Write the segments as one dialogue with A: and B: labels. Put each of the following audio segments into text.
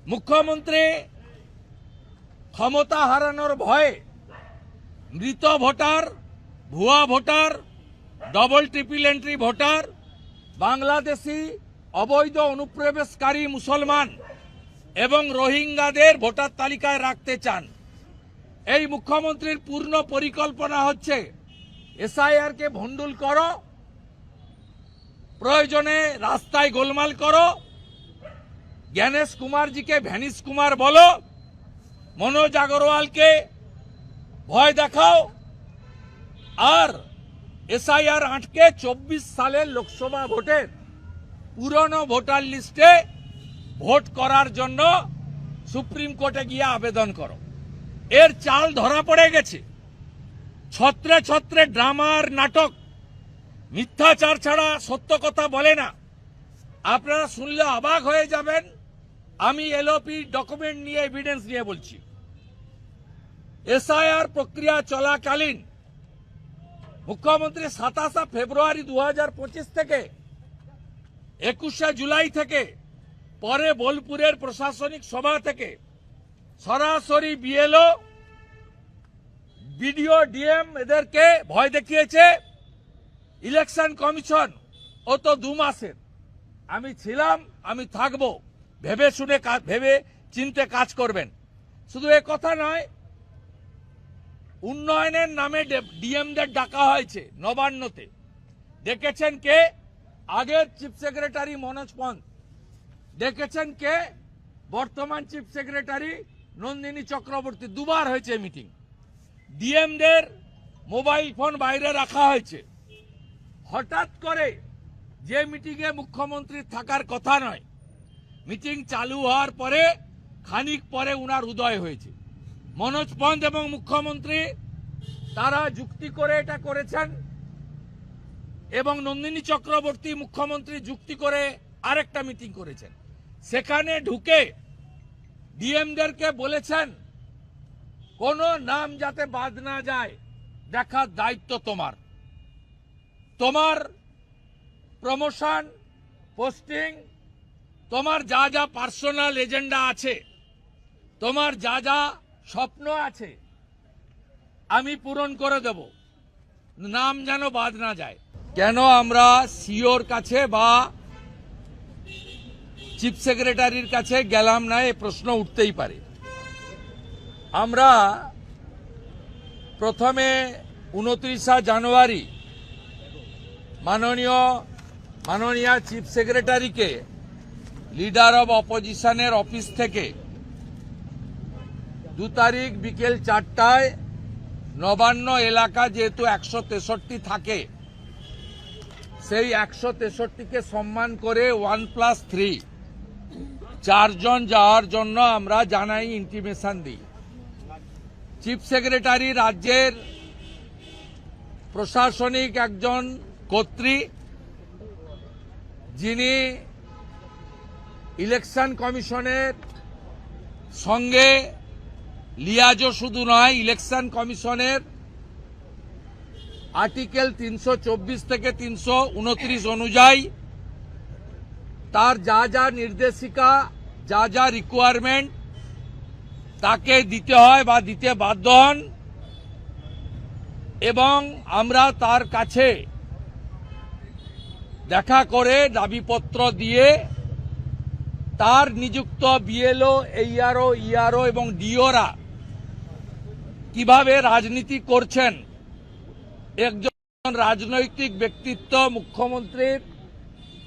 A: মুখ্যমন্ত্রী ক্ষমতা হারানোর ভয়ে মৃত ভোটার, ভুয়া voter, double triple entry voter, Bangladeshi অবৈধ অনুপ্রবেশকারী মুসলমান এবং রোহিঙ্গাদের ভোটার তালিকায় রাখতে চান। এই মুখ্যমন্ত্রীর পূর্ণ পরিকল্পনা হচ্ছে এসআইআর কে ভণ্ডুল করো, প্রয়োজনে রাস্তায় গোলমাল করো, জ্ঞানেশ কুমারজিকে ভ্যানিশ কুমার বলো, মনোজ আগরওয়ালকে ভয় দেখাও, আর এসআইআর আটকে 24 সালের লোকসভা ভোটের পুরনো ভোটার লিস্টে ভোট করার জন্য সুপ্রিম কোর্টে গিয়ে আবেদন করো। এর চাল ধরা পড়ে গেছে। ছত্রে ছত্রে ড্রামার নাটক, মিথ্যাচার ছাড়া সত্য কথা বলে না। আপনারা শুনলে অবাক হয়ে যাবেন। আমি এলওপি ডকুমেন্ট নিয়ে, এভিডেন্স নিয়ে বলছি। এসআইআর প্রক্রিয়া চলাকালীন মুখ্যমন্ত্রী 27 ফেব্রুয়ারি 2025 থেকে 21 জুলাই থেকে পরে বোলপুরের প্রশাসনিক সভা থেকে সরাসরি বিএলও, বিডিও, ডিএম এদেরকে ভয় দেখিয়েছে। ইলেকশন কমিশন ও তো 2 মাসের। আমি ছিলাম, আমি থাকবো, ভেবে শুনে ভেবে চিন্তে কাজ করবেন। শুধু এ কথা নয়, উন্নয়নের নামে ডিএমদের ডাকা হয়েছে নবান্নতে। দেখেছেন কে? আগের চিফ সেক্রেটারি মনোজ পন্থ। দেখেছেন কে? বর্তমান চিফ সেক্রেটারি নন্দিনী চক্রবর্তী। 2 বার হয়েছে মিটিং। ডিএমদের মোবাইল ফোন বাইরে রাখা হয়েছে। হঠাৎ করে যে মিটিংয়ে মুখ্যমন্ত্রীর থাকার কথা নয়, মিটিং চালু হওয়ার পরে খানিক পরে উনার উদয় হয়েছে। মনোজ পন্থ এবং মুখ্যমন্ত্রী তারা যুক্তি করে এটা করেছেন, এবং নন্দিনী চক্রবর্তী মুখ্যমন্ত্রী যুক্তি করে আরেকটা মিটিং করেছেন। সেখানে ঢুকে ডিএমদেরকে বলেছেন কোনো নাম যাতে বাদ না যায় দেখার দায়িত্ব তোমার। তোমার প্রমোশন, পোস্টিং, তোমার যা যা পার্সোনাল এজেন্ডা আছে, তোমার যা যা স্বপ্ন আছে, আমি পূরণ করে দেব, নাম যেন বাদ না যায়। কেন আমরা সিওর কাছে বা চিফ সেক্রেটারির কাছে গেলাম না, এ প্রশ্ন উঠতেই পারে। আমরা প্রথমে 29 জানুয়ারি মাননীয় চিফ সেক্রেটারিকে লিডার অব অপোজিশনের অফিস থেকে 2 তারিখ বিকেল 4টায় নবান্ন এলাকা যেহেতু 163 থাকে, সেই 163কে সম্মান করে 1+3 4 জন যাওয়ার জন্য আমরা জানাই, ইন্টিমেশন দিই। চিফ সেক্রেটারি রাজ্যের প্রশাসনিক একজন কর্ত্রী, যিনি ইলেকশন কমিশনের সঙ্গে লিয়াজও শুধু নয়, ইলেকশন কমিশনের আর্টিকেল 324 থেকে 329 অনুযায়ী তার যা যা নির্দেশিকা, যা যা রিকোয়ারমেন্ট তাকে দিতে হয় বা দিতে বাধ্য হন, এবং আমরা তার কাছে দেখা করে দাবিপত্র দিয়ে তার নিযুক্ত বিএলও, এইআরও, ইআরও এবং ডিওরা কিভাবে রাজনীতি করছেন, একজন রাজনৈতিক ব্যক্তিত্ব মুখ্যমন্ত্রীর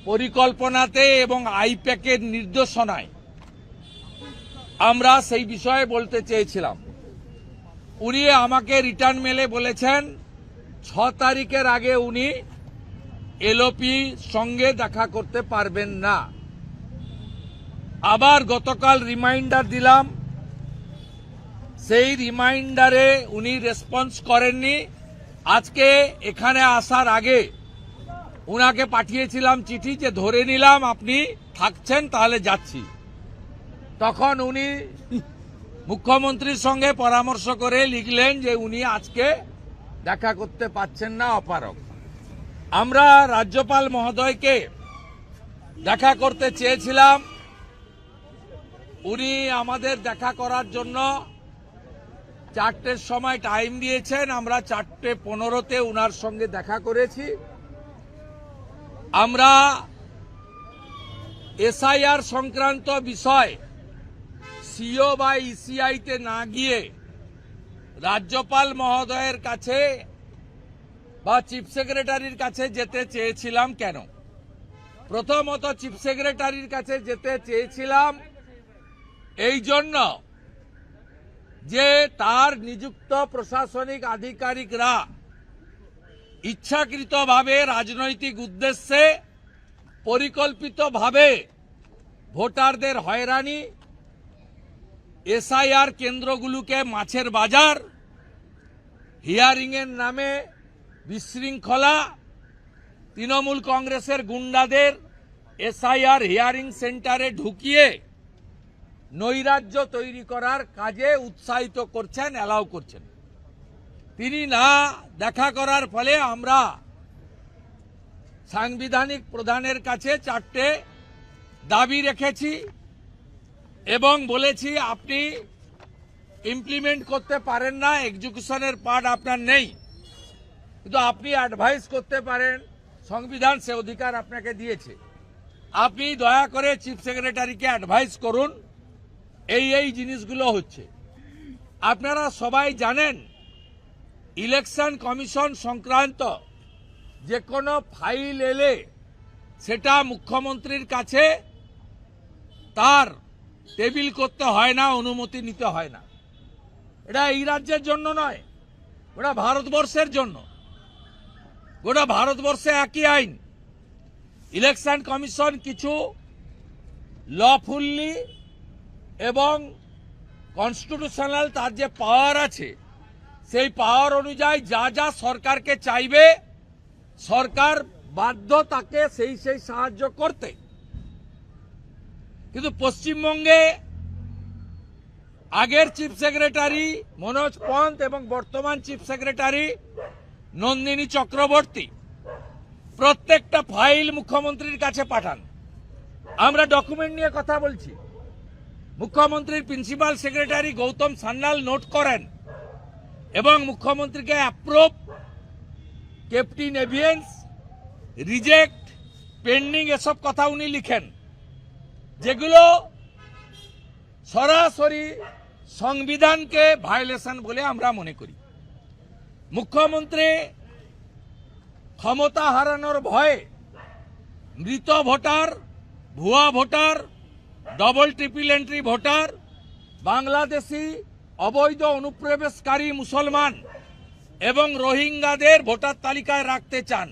A: পরিকল্পনাতে এবং আইপ্যাকের নির্দেশনায়, আমরা সেই বিষয়ে বলতে চেয়েছিলাম। উনি আমাকে রিটার্ন মেলে বলেছেন 6 তারিখের আগে উনি এলওপি সঙ্গে দেখা করতে পারবেন না। আবার গতকাল রিমাইন্ডার দিলাম, সেই রিমাইন্ডারে উনি রেসপন্স করেননি। আজকে এখানে আসার আগে উনাকে পাঠিয়েছিলাম চিঠি যে ধরে নিলাম আপনি থাকছেন, তাহলে যাচ্ছি। তখন উনি মুখ্যমন্ত্রীর সঙ্গে পরামর্শ করে লিখলেন যে উনি আজকে দেখা করতে পাচ্ছেন না, অপারগ। আমরা রাজ্যপাল মহোদয়কে দেখা করতে চেয়েছিলাম, উনি আমাদের দেখা করার জন্য 4টের সময় টাইম দিয়েছেন। আমরা 4:15-তে উনার সঙ্গে দেখা করেছি। আমরা এসআইআর সংক্রান্ত বিষয় সিও বা ইসিআইতে না গিয়ে রাজ্যপাল মহোদয়ের কাছে বা চিফ সেক্রেটারির কাছে যেতে চেয়েছিলাম। কেন? প্রথমত চিফ সেক্রেটারির কাছে যেতে চেয়েছিলাম এই জন্য যে তার নিযুক্ত প্রশাসনিক আধিকারিকরা ইচ্ছাকৃতভাবে রাজনৈতিক উদ্দেশ্যে পরিকল্পিতভাবে ভোটারদের হয়রানি, এসআইআর কেন্দ্রগুলোকে মাছের বাজার, হিয়ারিংয়ের নামে বিশৃঙ্খলা, তৃণমূল কংগ্রেসের গুন্ডাদের এসআইআর হিয়ারিং সেন্টারে ঢুকিয়ে নৈরাজ্য তৈরি করার কাজে উৎসাহিত করছেন, অ্যালাউ করছেন। তিনি না দেখা করার ফলে আমরা সাংবিধানিক প্রধানের কাছে 4টে দাবি রেখেছি এবং বলেছি আপনি ইমপ্লিমেন্ট করতে পারেন না, এক্সিকিউশনের পার্ট আপনার নেই, কিন্তু আপনি অ্যাডভাইস করতে পারেন, সংবিধান সে অধিকার আপনাকে দিয়েছে। আপনি দয়া করে চিফ সেক্রেটারিকে অ্যাডভাইস করুন এই জিনিসগুলো হচ্ছে। আপনারা সবাই জানেন ইলেকশন কমিশন সংক্রান্ত যে কোনো ফাইল এলে সেটা মুখ্যমন্ত্রীর কাছে তার টেবিল করতে হয় না, অনুমতি নিতে হয় না। এটা এই রাজ্যের জন্য নয়, ওটা ভারতবর্ষের জন্য। গোটা ভারতবর্ষে একই আইন। ইলেকশন কমিশন কিছু লফুল্লি এবং কনস্টিটিউশনাল তার যে পাওয়ার আছে সেই পাওয়ার অনুযায়ী যা যা সরকারকে চাইবে সরকার বাধ্য তাকে সেই সাহায্য করতে। কিন্তু পশ্চিমবঙ্গে আগের চিফ সেক্রেটারি মনোজ পন্ত এবং বর্তমান চিফ সেক্রেটারি নন্দিনী চক্রবর্তী প্রত্যেকটা ফাইল মুখ্যমন্ত্রীর কাছে পাঠান। আমরা ডকুমেন্ট নিয়ে কথা বলছি। মুখ্যমন্ত্রীর principal secretary Gautam Sanyal note করেন এবং মুখ্যমন্ত্রীকে অ্যাপ্রুভ, কেপটিন এভিয়েন্স, রিজেক্ট, পেন্ডিং এসব কথা উনি লিখেন, যেগুলো সরাসরি সংবিধানকে ভায়োলেশন বলে আমরা মনে করি। মুখ্যমন্ত্রী ক্ষমতা হারানোর ভয়ে মৃত ভোটার, ভুয়া voter, double triple entry voter, Bangladeshi অবৈধ অনুপ্রবেশকারী মুসলমান এবং রোহিঙ্গাদের ভোটার তালিকায় রাখতে চান।